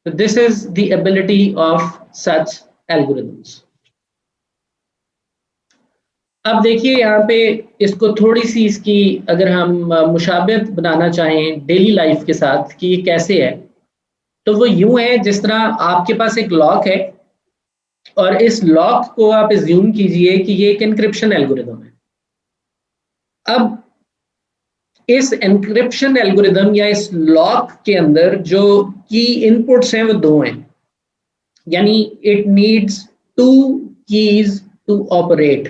So this is the ability of such algorithms. अब देखिए यहाँ पे इसको थोड़ी सी इसकी अगर हम मुशाबहत बनाना चाहें डेली लाइफ के साथ कि ये कैसे है, तो वो यूं है जिस तरह आपके पास एक लॉक है और इस लॉक को आप एज्यूम कीजिए कि ये एक एनक्रिप्शन एल्गोरिदम है। अब इस एनक्रिप्शन एल्गोरिदम या इस लॉक के अंदर जो की इनपुट्स हैं वो दो हैं, यानी it needs two keys to operate.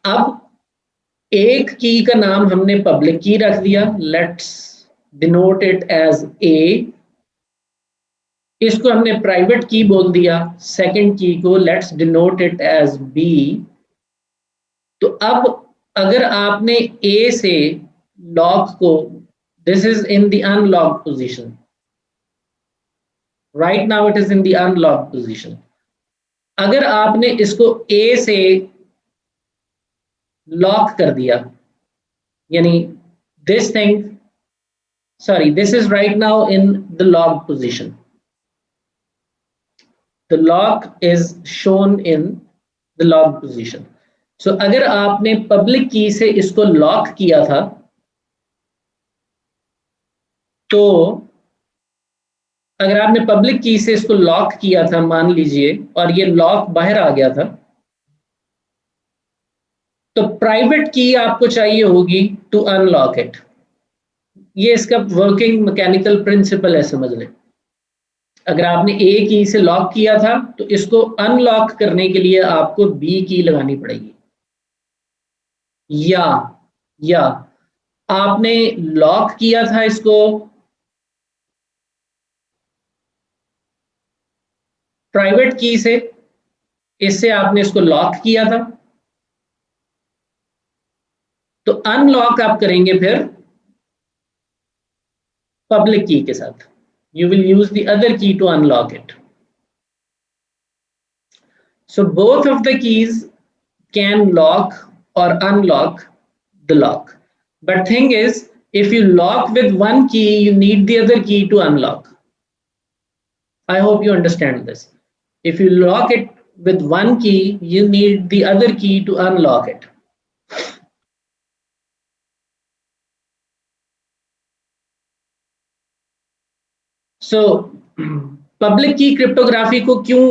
अब एक की का नाम हमने पब्लिक की रख दिया, let's denote it as A. इसको हमने प्राइवेट की बोल दिया, सेकंड की को let's denote it as B. तो अब अगर आपने ए से लॉक को, this is in the unlocked position, right now it is in the unlocked position. अगर आपने इसको ए से लॉक कर दिया, यानी this thing, sorry, this is right now in the locked position, the lock is shown in the locked position. So अगर आपने public की से इसको लॉक किया था, तो अगर आपने पब्लिक की से इसको लॉक किया था मान लीजिए, और ये लॉक बाहर आ गया था, तो प्राइवेट की आपको चाहिए होगी टू अनलॉक इट। ये इसका वर्किंग मैकेनिकल प्रिंसिपल है, समझ लें। अगर आपने ए की से लॉक किया था तो इसको अनलॉक करने के लिए आपको बी की लगानी पड़ेगी, या आपने लॉक किया था इसको प्राइवेट की से, इससे आपने इसको लॉक किया था, तो अनलॉक आप करेंगे फिर पब्लिक की के साथ। You will use the other key to unlock it. So both of the keys can lock or unlock the lock. But thing is, if you lock with one key, you need the other key to unlock. I hope you understand this. If you lock it with one key, you need the other key to unlock it. So public की cryptography को क्यों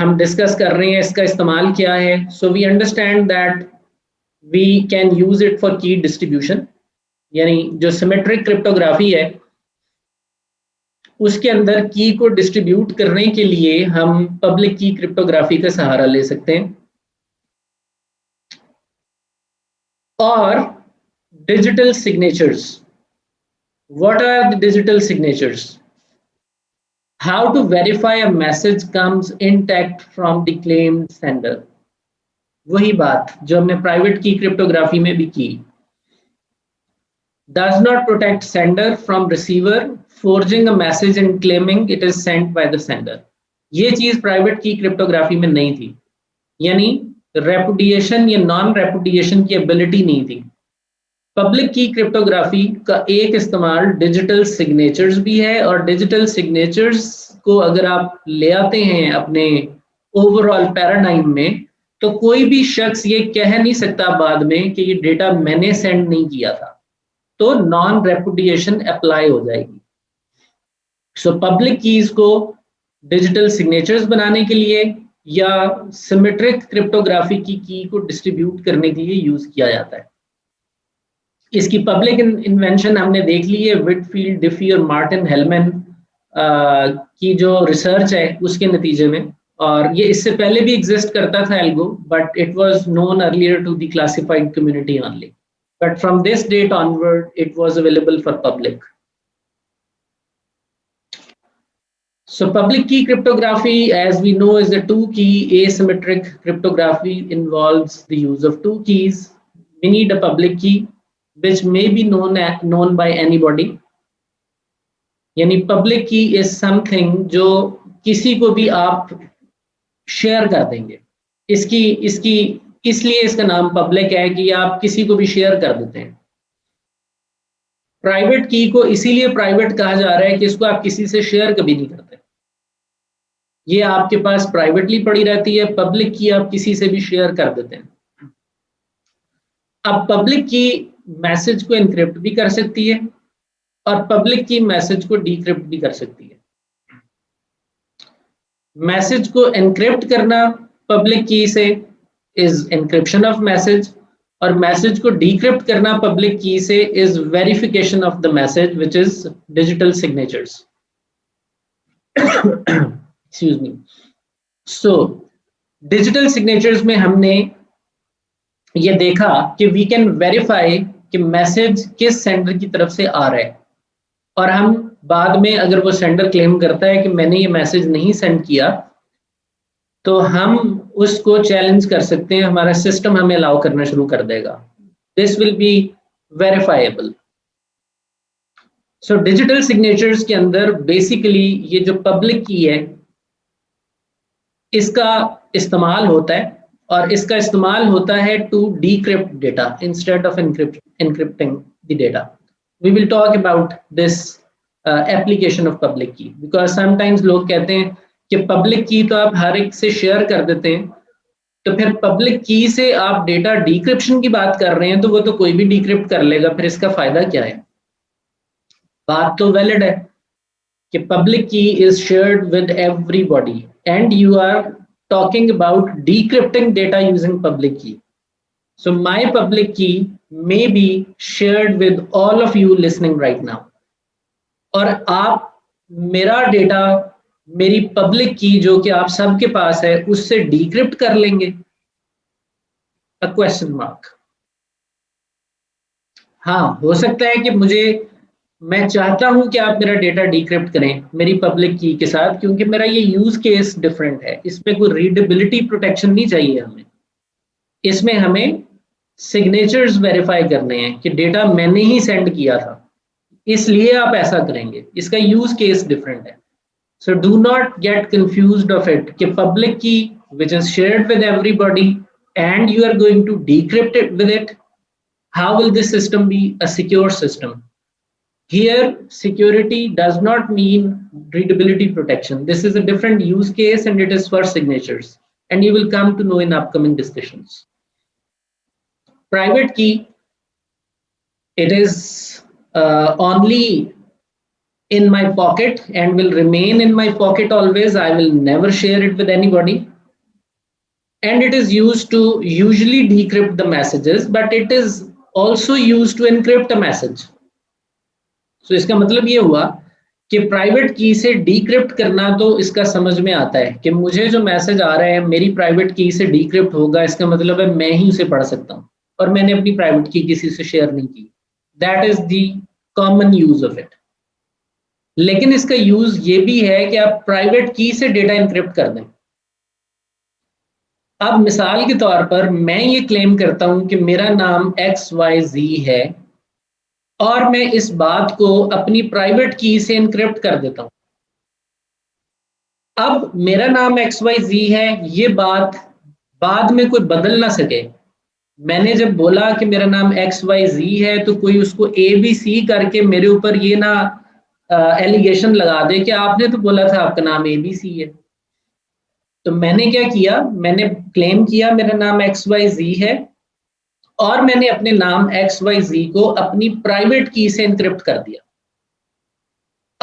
हम discuss कर रहे हैं, इसका इस्तेमाल क्या है? So we understand that we can use it for key distribution, यानी जो सिमेट्रिक क्रिप्टोग्राफी है उसके अंदर की को डिस्ट्रीब्यूट करने के लिए हम पब्लिक की क्रिप्टोग्राफी का सहारा ले सकते हैं। और digital signatures, what are the digital signatures? How to verify a message comes intact from the claimed sender. वही बात जो हमने प्राइवेट की क्रिप्टोग्राफी में भी की। Does not protect sender from receiver forging a message and claiming it is sent by the sender. ये चीज प्राइवेट की क्रिप्टोग्राफी में नहीं थी, यानी रेपुडिएशन या नॉन रेपुडिएशन की एबिलिटी नहीं थी। पब्लिक की क्रिप्टोग्राफी का एक इस्तेमाल डिजिटल सिग्नेचर्स भी है, और डिजिटल सिग्नेचर्स को अगर आप ले आते हैं अपने ओवरऑल पैराडाइम में, तो कोई भी शख्स ये कह नहीं सकता बाद में कि ये डेटा मैंने सेंड नहीं किया था, तो नॉन रेपुडिएशन अप्लाई हो जाएगी। सो पब्लिक कीज को डिजिटल सिग्नेचर्स बनाने के लिए या सिमेट्रिक क्रिप्टोग्राफी की को डिस्ट्रीब्यूट करने के लिए यूज किया जाता है। इसकी पब्लिक इन्वेंशन हमने देख ली है, विटफील्ड, डिफी और मार्टिन हेलमैन की जो रिसर्च है उसके नतीजे में, और ये इससे पहले भी एग्जिस्ट करता था algo, but it was known earlier to the classified community only, but from this date onward it was available for public. So public key cryptography, as we know, is a two-key asymmetric cryptography, involves the use of two keys. We need a public key which may be known by anybody. यानी public key is something जो किसी को भी आप share कर देंगे। इसलिए इसका नाम public है कि आप किसी को भी शेयर कर देते हैं। प्राइवेट की को इसीलिए प्राइवेट कहा जा रहा है कि इसको आप किसी से शेयर कभी नहीं करते, ये आपके पास प्राइवेटली पड़ी रहती है। पब्लिक की आप किसी से भी शेयर कर देते हैं। अब पब्लिक की मैसेज को एनक्रिप्ट भी कर सकती है और पब्लिक की मैसेज को डीक्रिप्ट भी कर सकती है। मैसेज को एनक्रिप्ट करना पब्लिक की से इज एनक्रिप्शन ऑफ मैसेज, और मैसेज को डीक्रिप्ट करना पब्लिक की से is verification of the message which is digital signatures. Excuse me. So digital signatures में हमने ये देखा कि वी कैन वेरीफाई कि मैसेज किस सेंडर की तरफ से आ रहा है, और हम बाद में अगर वो सेंडर क्लेम करता है कि मैंने ये मैसेज नहीं सेंड किया, तो हम उसको चैलेंज कर सकते हैं, हमारा सिस्टम हमें अलाउ करना शुरू कर देगा। This will be verifiable. So digital signatures के अंदर बेसिकली ये जो पब्लिक की है इसका इस्तेमाल होता है, और इसका इस्तेमाल होता है to decrypt data instead of encrypting the data. We will talk about this application of public key because sometimes लोग कहते हैं कि पब्लिक की तो आप हर एक से शेयर कर देते हैं, तो फिर पब्लिक की से आप डेटा डिक्रिप्शन की बात कर रहे हैं तो वो तो कोई भी डिक्रिप्ट कर लेगा, फिर इसका फायदा क्या है? बात तो वैलिड है कि पब्लिक की is shared with everybody and you are talking about decrypting data using public key. So my public key may be shared with all of you listening right now. और आप मेरा डेटा, मेरी public की जो कि आप सबके पास है, उससे डिक्रिप्ट कर लेंगे? A question mark. हाँ, हो सकता है कि मैं चाहता हूं कि आप मेरा डेटा डिक्रिप्ट करें मेरी पब्लिक की के साथ, क्योंकि मेरा ये यूज केस डिफरेंट है, इसमें कोई रीडेबिलिटी प्रोटेक्शन नहीं चाहिए हमें। इसमें हमें सिग्नेचर्स वेरीफाई करने हैं कि डेटा मैंने ही सेंड किया था, इसलिए आप ऐसा करेंगे। इसका यूज केस डिफरेंट है। So do not get confused of it कि public key which is shared with everybody and you are going to decrypt it with it. How will this system be a secure system? Here, security does not mean readability protection. This is a different use case and it is for signatures. And you will come to know in upcoming discussions. Private key, it is only in my pocket and will remain in my pocket always. I will never share it with anybody. And it is used to usually decrypt the messages, but it is also used to encrypt a message. तो इसका मतलब ये हुआ कि private की से decrypt करना तो इसका समझ में आता है कि मुझे जो मैसेज आ रहा है मेरी प्राइवेट की से डिक्रिप्ट होगा, इसका मतलब है मैं ही उसे पढ़ सकता हूँ और मैंने अपनी प्राइवेट की किसी से शेयर नहीं की। That is the common use of it. लेकिन इसका यूज ये भी है कि आप प्राइवेट की से डेटा इनक्रिप्ट कर दें। अब मिसाल के तौर पर मैं ये क्लेम करता हूं कि मेरा नाम XYZ है और मैं इस बात को अपनी प्राइवेट की से इनक्रिप्ट कर देता हूं। अब मेरा नाम XYZ है, ये बात बाद में कोई बदल ना सके। मैंने जब बोला कि मेरा नाम XYZ है तो कोई उसको ABC करके मेरे ऊपर ये ना एलिगेशन लगा दे कि आपने तो बोला था आपका नाम ABC है। तो मैंने क्या किया, मैंने क्लेम किया मेरा नाम XYZ है और मैंने अपने नाम XYZ को अपनी प्राइवेट की से एनक्रिप्ट कर दिया।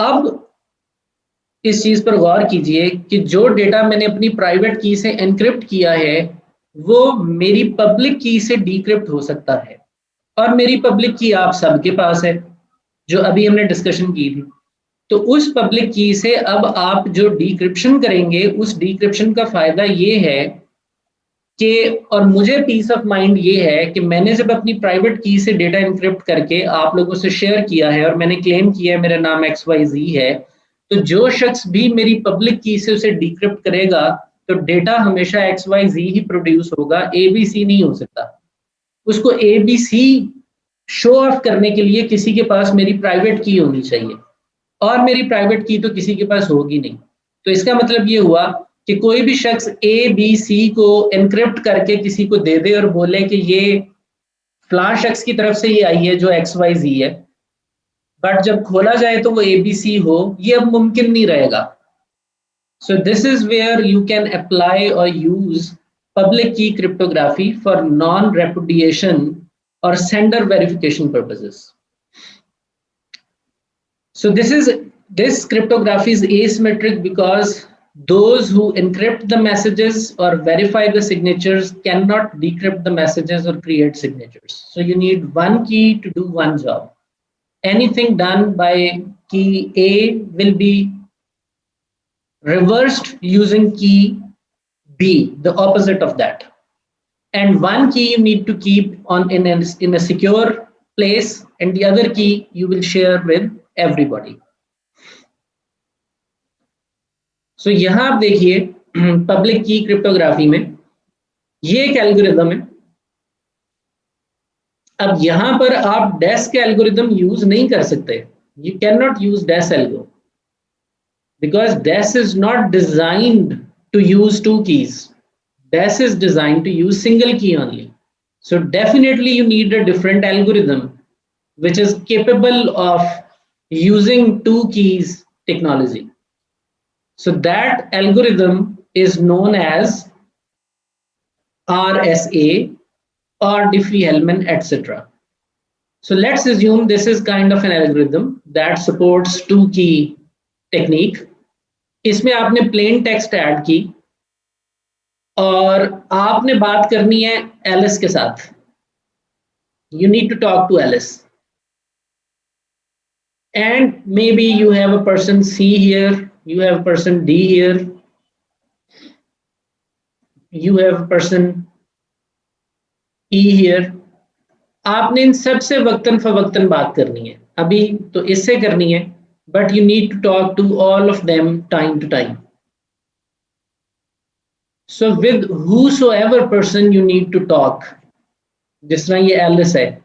अब इस चीज पर गौर कीजिए कि जो डेटा मैंने अपनी प्राइवेट की से एनक्रिप्ट किया है वो मेरी पब्लिक की से डिक्रिप्ट हो सकता है, और मेरी पब्लिक की आप सबके पास है जो अभी हमने डिस्कशन की थी। तो उस पब्लिक की से अब आप जो डिक्रिप्शन करेंगे उस डिक्रिप्शन का फायदा ये है कि, और मुझे पीस ऑफ माइंड ये है कि मैंने जब अपनी प्राइवेट की से डेटा इनक्रिप्ट करके आप लोगों से शेयर किया है और मैंने क्लेम किया है मेरा नाम XYZ है, तो जो शख्स भी मेरी पब्लिक की से उसे डिक्रिप्ट करेगा तो डेटा हमेशा XYZ ही प्रोड्यूस होगा, ABC नहीं हो सकता। उसको ABC शो ऑफ करने के लिए किसी के पास मेरी प्राइवेट की होनी चाहिए, और मेरी प्राइवेट की तो किसी के पास होगी नहीं। तो इसका मतलब ये हुआ कि कोई भी शख्स ABC को एनक्रिप्ट करके किसी को दे दे और बोले कि ये फलां शख्स की तरफ से ये आई है जो XYZ है, बट जब खोला जाए तो वो ABC हो, ये अब मुमकिन नहीं रहेगा. So this is where you can apply or use public key cryptography for non-repudiation or sender verification purposes. So this cryptography is asymmetric because those who encrypt the messages or verify the signatures cannot decrypt the messages or create signatures. So you need one key to do one job. Anything done by key A will be reversed using key B, the opposite of that. And one key you need to keep in a secure place, and the other key you will share with everybody. So यहाँ आप देखिए public की cryptography में ये एक algorithm है. अब यहाँ पर आप डेस के एल्गोरिदम यूज नहीं कर सकते. You cannot use DES algo because DES is not designed to use two keys. DES is designed to use single key only. So definitely you need a different algorithm which is capable of using two keys technology. So that algorithm is known as RSA or Diffie-Hellman, etc. So let's assume this is kind of an algorithm that supports two key technique. इसमें आपने plain text add की और आपने बात करनी है Alice के साथ. You need to talk to Alice. And maybe you have a person C here, you have a person D here, you have a person E here. आपने इन सब से वक्तन फवक्तन बात करनी है. अभी तो इससे करनी है, but you need to talk to all of them time to time. So with whosoever person you need to talk, जिस तरह ये Alice है,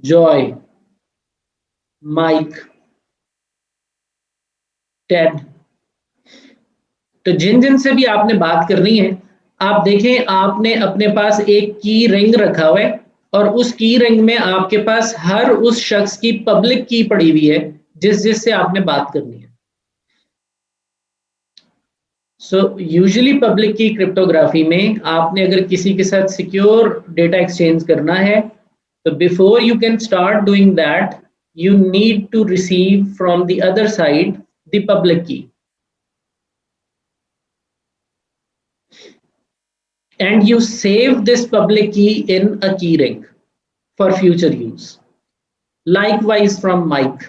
Joy, Mike, Ted, तो जिन जिन से भी आपने बात करनी है, आप देखें आपने अपने पास एक की रिंग रखा हुआ है और उस की रिंग में आपके पास हर उस शख्स की पब्लिक की पड़ी हुई है जिससे आपने बात करनी है. सो यूजुअली पब्लिक की क्रिप्टोग्राफी में आपने अगर किसी के साथ सिक्योर डेटा एक्सचेंज करना है तो before you can start doing that you need to receive from the other side the public key. And you save this public key in a key ring for future use. Likewise from Mike,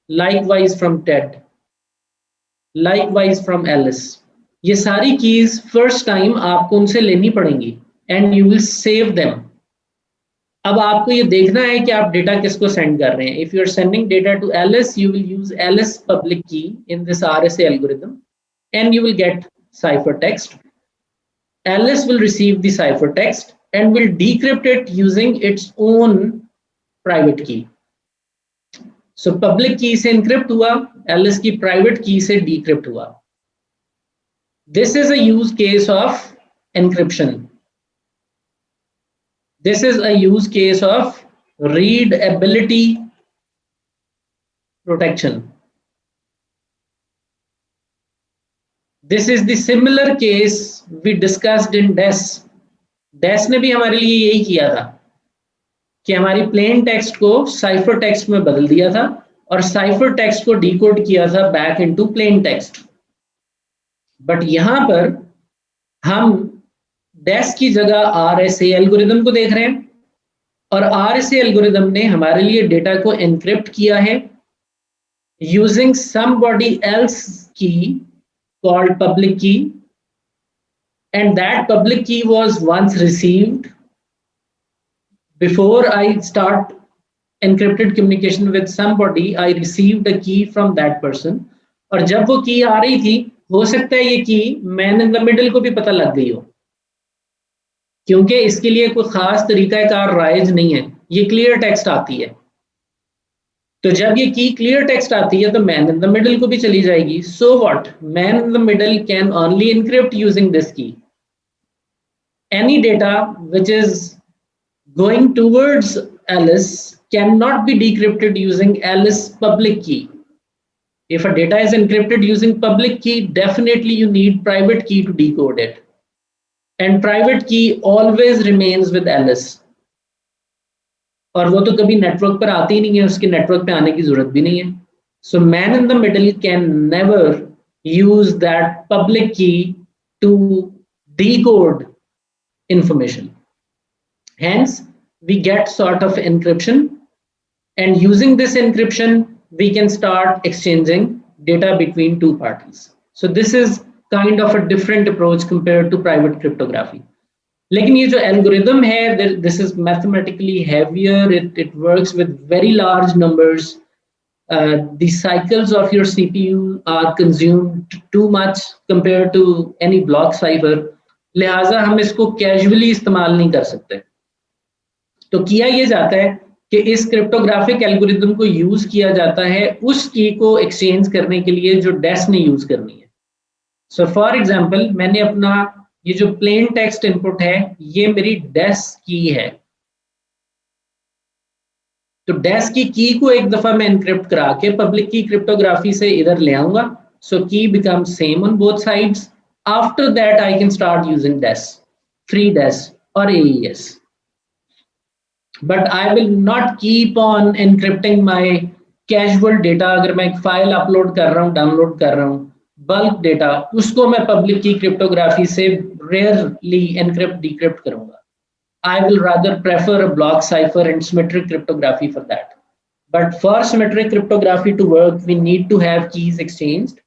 likewise from Ted, likewise from Alice. ये सारी keys first time आपको उनसे लेनी पड़ेंगी and you will save them. अब आपको ये देखना है कि आप डेटा किसको सेंड कर रहे हैं. If you are sending data to Alice, you will use Alice public key in this RSA algorithm and you will get ciphertext. Alice will receive the ciphertext and will decrypt it using its own private key. So public key से encrypt हुआ, Alice की private key से decrypt हुआ. This is a use case of encryption. This is a use case of readability protection. This is the similar case we discussed in DES. DES ने भी हमारे लिए यही किया था कि हमारी प्लेन टेक्स्ट को साइफर टेक्स्ट में बदल दिया था और साइफर टेक्स्ट को डिकोड किया था back into plain text. But यहां पर हम DES की जगह RSA एल्गोरिदम को देख रहे हैं और RSA एल्गोरिदम ने हमारे लिए डेटा को एनक्रिप्ट किया है using somebody else key called public key, and that public key was once received before I start encrypted communication with somebody. I received a key from that person और जब वो की आ रही थी हो सकता है ये की मैन इन द मिडिल को भी पता लग गई हो क्योंकि इसके लिए कोई खास तरीकाकार राइज नहीं है. ये क्लियर टेक्स्ट आती है तो जब ये की क्लियर टेक्स्ट आती है तो मैन इन द मिडिल को भी चली जाएगी. So what, man in the middle can only encrypt using this key. Any data which is going towards Alice cannot be decrypted using Alice public key. If a data is encrypted using public key, definitely you need private key to decode it. And private key always remains with Alice. और वो तो कभी network पर आती ही नहीं है, उसके network पे आने की जरूरत भी नहीं है. So man in the middle can never use that public key to decode information. Hence, we get sort of encryption, and using this encryption, we can start exchanging data between two parties. So this is kind of a different approach compared to private cryptography. लेकिन ये जो algorithm है, this is mathematically heavier. It works with very large numbers. The cycles of your CPU are consumed too much compared to any block cipher. लिहाजा हम इसको casually इस्तेमाल नहीं कर सकते. तो किया ये जाता है कि इस क्रिप्टोग्राफिक एल्गोरिदम को यूज किया जाता है उस की को एक्सचेंज करने के लिए जो डेस ने यूज करनी है. सो फॉर एग्जांपल, मैंने अपना ये जो प्लेन टेक्स्ट इनपुट है, ये मेरी डेस की है. तो डेस की को एक दफा मैं एनक्रिप्ट करा के पब्लिक की क्रिप्टोग्राफी से इधर ले आऊंगा. So key become same on both sides. After that I can start using DES, free DES और AES. But I will not keep on encrypting my casual data. अगर मैं एक फाइल अपलोड कर रहा हूँ, डाउनलोड कर रहा हूँ, बल्क डेटा, उसको मैं पब्लिक की क्रिप्टोग्राफी से रेयरली एनक्रिप्ट डिक्रिप्ट करूंगा. I will rather prefer a block cipher and symmetric cryptography for that. But for symmetric cryptography to work, we need to have keys exchanged.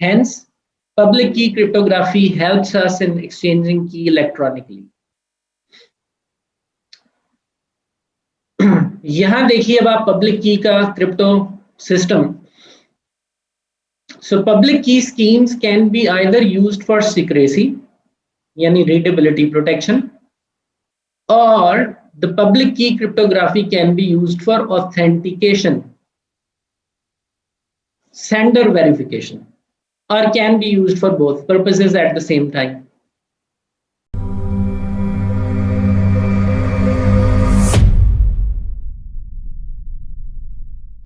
Hence, public key cryptography helps us in exchanging key electronically. यहां देखिए अब आप public की का crypto system. So public की schemes can be either used for secrecy यानी readability protection, और the public की cryptography can be used for authentication, sender verification, or can be used for both purposes at the same time.